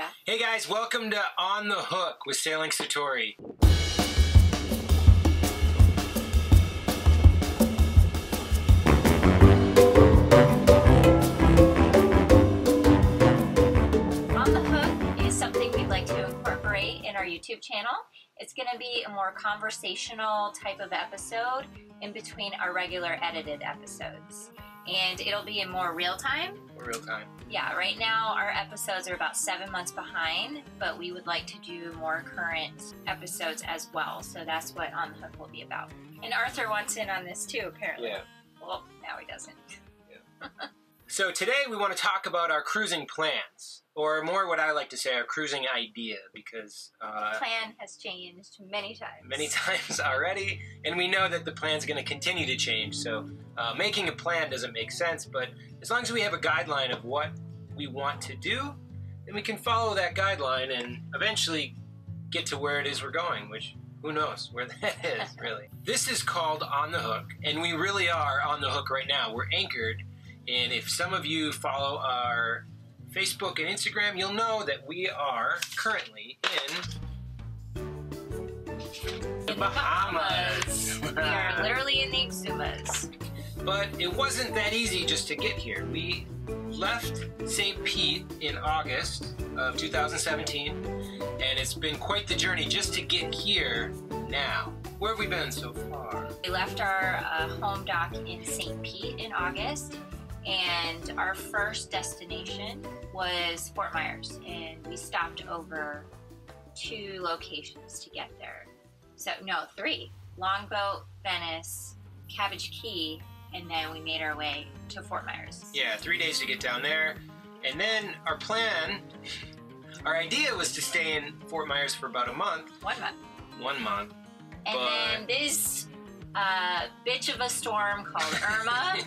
Yeah. Hey guys, welcome to On the Hook with Sailing Satori. On the Hook is something we'd like to incorporate in our YouTube channel. It's going to be a more conversational type of episode in between our regular edited episodes. And it'll be in more real time. Real time. Yeah, right now our episodes are about 7 months behind, but we would like to do more current episodes as well. So that's what On the Hook will be about. And Arthur wants in on this too, apparently. Yeah. Well, now he doesn't. Yeah. So today we want to talk about our cruising plans, or more what I like to say, our cruising idea, because The plan has changed many times. Many times already, and we know that the plan's going to continue to change. So making a plan doesn't make sense, but as long as we have a guideline of what we want to do, then we can follow that guideline and eventually get to where it is we're going, which who knows where that is, really. This is called On the Hook, and we really are on the hook right now. We're anchored, and if some of you follow our Facebook and Instagram, you'll know that we are currently in the Bahamas. We are literally in the Exumas. But it wasn't that easy just to get here. We left St. Pete in August of 2017, and it's been quite the journey just to get here now. Where have we been so far? We left our home dock in St. Pete in August, and our first destination was Fort Myers, and we stopped over 2 locations to get there. So, no, 3. Longboat, Venice, Cabbage Key, and then we made our way to Fort Myers. Yeah, 3 days to get down there. And then our plan, our idea was to stay in Fort Myers for about a month. 1 month. 1 month. And then this bitch of a storm called Irma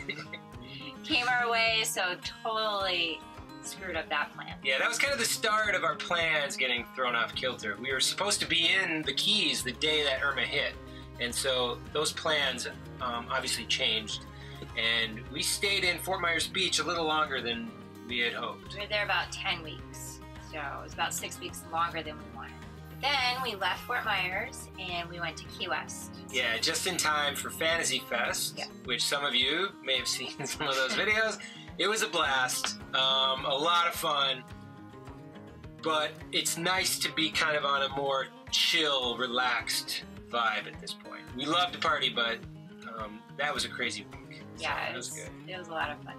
came our way, so totally screwed up that plan. Yeah, that was kind of the start of our plans getting thrown off kilter. We were supposed to be in the Keys the day that Irma hit, and so those plans obviously changed, and we stayed in Fort Myers Beach a little longer than we had hoped. We were there about 10 weeks, so it was about 6 weeks longer than we wanted. Then we left Fort Myers and we went to Key West. Yeah, just in time for Fantasy Fest, yeah, which some of you may have seen some of those videos. It was a blast, a lot of fun, but it's nice to be kind of on a more chill, relaxed vibe at this point. We love to party, but that was a crazy week. Yeah, so it was good. It was a lot of fun.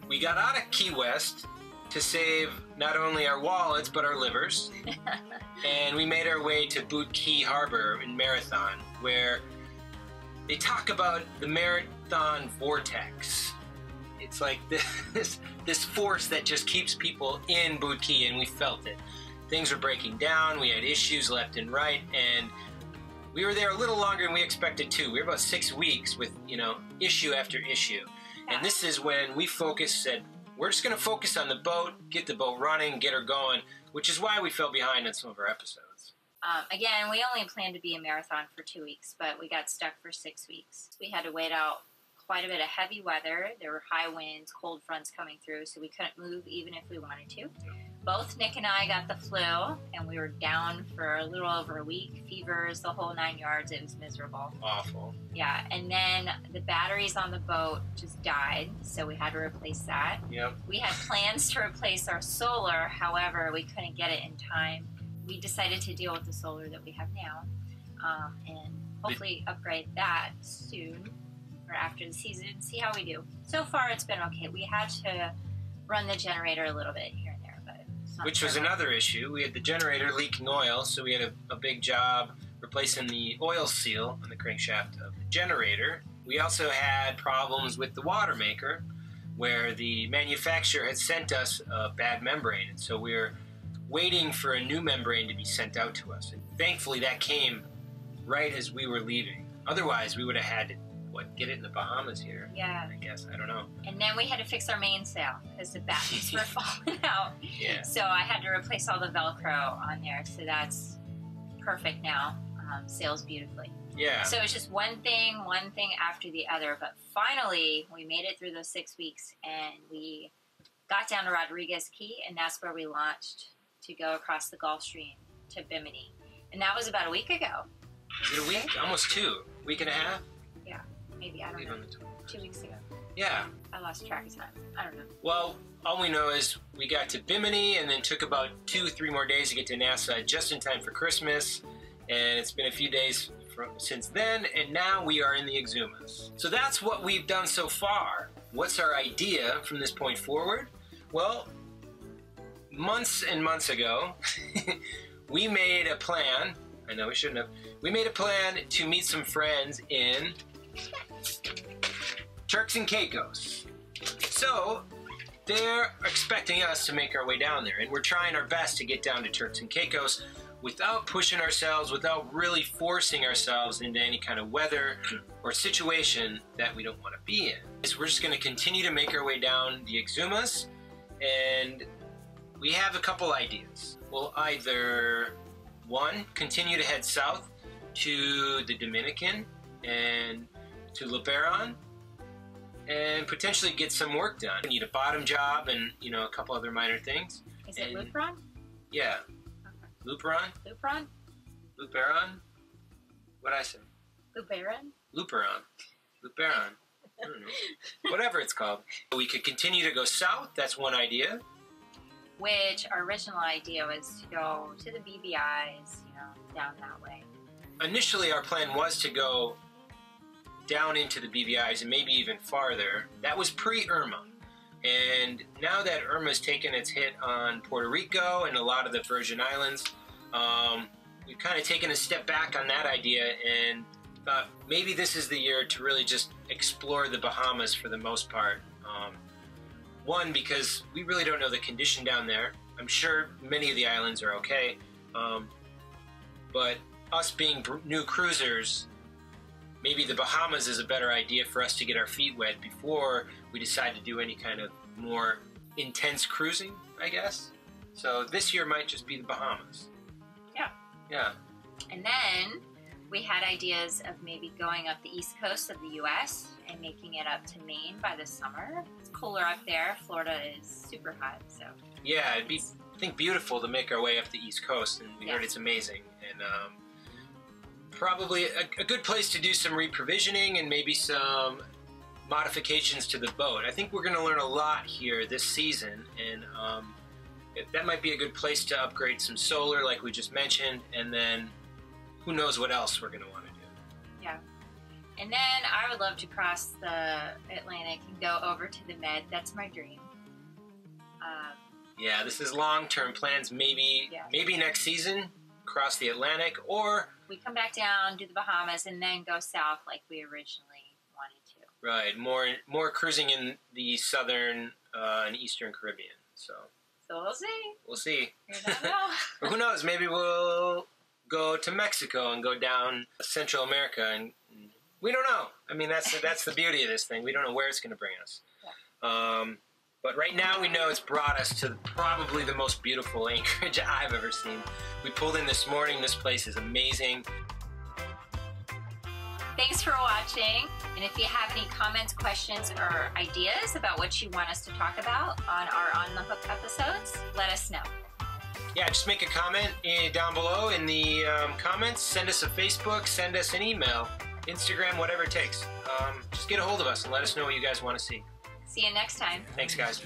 We got out of Key West to save not only our wallets, but our livers. And we made our way to Boot Key Harbor in Marathon, where they talk about the Marathon vortex. It's like this force that just keeps people in Boot Key, and we felt it. Things were breaking down, we had issues left and right, and we were there a little longer than we expected to. We were about 6 weeks with, issue after issue. Yeah. And this is when we said, we're just going to focus on the boat, get the boat running, get her going, which is why we fell behind on some of our episodes. Again, we only planned to be in Marathon for 2 weeks, but we got stuck for 6 weeks. We had to wait out quite a bit of heavy weather. There were high winds, cold fronts coming through, so we couldn't move even if we wanted to. Both Nick and I got the flu, and we were down for a little over a week. Fevers, the whole 9 yards. It was miserable. Awful. Yeah, and then the batteries on the boat just died, so we had to replace that. Yep. We had plans to replace our solar, however, we couldn't get it in time. We decided to deal with the solar that we have now, and hopefully upgrade that soon, or after the season, see how we do. So far, it's been okay. We had to run the generator a little bit here and there, but it's not which was another issue. We had the generator leaking oil, so we had a big job replacing the oil seal on the crankshaft of the generator. We also had problems with the water maker, where the manufacturer had sent us a bad membrane, and so we were waiting for a new membrane to be sent out to us. And thankfully, that came right as we were leaving. Otherwise, we would have had to get it in the Bahamas here. Yeah. I guess. I don't know. And then we had to fix our mainsail because the batteries were falling out. Yeah. So I had to replace all the Velcro on there. So that's perfect now. Sails beautifully. Yeah. So it's just one thing after the other. But finally, we made it through those 6 weeks, and we got down to Rodriguez Key, and that's where we launched to go across the Gulf Stream to Bimini. And that was about a week ago. Is it a week? Almost 2. Week and a half? Yeah, maybe. I don't know. 2 weeks ago. Yeah. I lost track of time. I don't know. Well, all we know is we got to Bimini and then took about 2-3 more days to get to NASA just in time for Christmas. And it's been a few days since then, and now we are in the Exumas. So that's what we've done so far. What's our idea from this point forward? Well, months and months ago, we made a plan. I know we shouldn't have. We made a plan to meet some friends in Turks and Caicos. So they're expecting us to make our way down there, and we're trying our best to get down to Turks and Caicos without pushing ourselves, without really forcing ourselves into any kind of weather or situation that we don't want to be in. So we're just going to continue to make our way down the Exumas, and we have a couple ideas. We'll either, one, continue to head south to the Dominican and to Liberon, and potentially get some work done. We need a bottom job and, you know, a couple other minor things. Is it Luperon? Yeah. Luperon? Luperon? Luperon? What'd I say? Luperon? Luperon. Luperon. I don't know. Whatever it's called. We could continue to go south. That's one idea. Which our original idea was to go to the BVIs, you know, down that way. Initially, our plan was to go down into the BVIs and maybe even farther. That was pre-Irma. And now that Irma's taken its hit on Puerto Rico and a lot of the Virgin Islands, we've kind of taken a step back on that idea and thought maybe this is the year to really just explore the Bahamas for the most part. One, because we really don't know the condition down there. I'm sure many of the islands are okay, but us being new cruisers, maybe the Bahamas is a better idea for us to get our feet wet before we decide to do any kind of more intense cruising, I guess. So this year might just be the Bahamas. Yeah. Yeah. And then we had ideas of maybe going up the east coast of the U.S. and making it up to Maine by the summer. It's cooler up there. Florida is super hot, so. Yeah, it'd be, I think, beautiful to make our way up the east coast, and we heard it's amazing. And probably a good place to do some reprovisioning and maybe some modifications to the boat. I think we're going to learn a lot here this season, and that might be a good place to upgrade some solar like we just mentioned, and then who knows what else we're going to want to do. Yeah. And then I would love to cross the Atlantic and go over to the Med. That's my dream. Yeah, this is long-term plans. Maybe next season, cross the Atlantic, or we come back down, do the Bahamas, and then go south like we originally wanted to. Right, more cruising in the southern and eastern Caribbean. So we'll see. We'll see. You never know. Or who knows? Maybe we'll go to Mexico and go down Central America, and we don't know. I mean, that's the beauty of this thing. We don't know where it's going to bring us. Yeah. But right now we know it's brought us to probably the most beautiful anchorage I've ever seen. We pulled in this morning. This place is amazing. Thanks for watching. And if you have any comments, questions, or ideas about what you want us to talk about on our On the Hook episodes, let us know. Yeah, just make a comment down below in the comments. Send us a Facebook, send us an email, Instagram, whatever it takes. Just get a hold of us and let us know what you guys want to see. See you next time. Thanks, guys.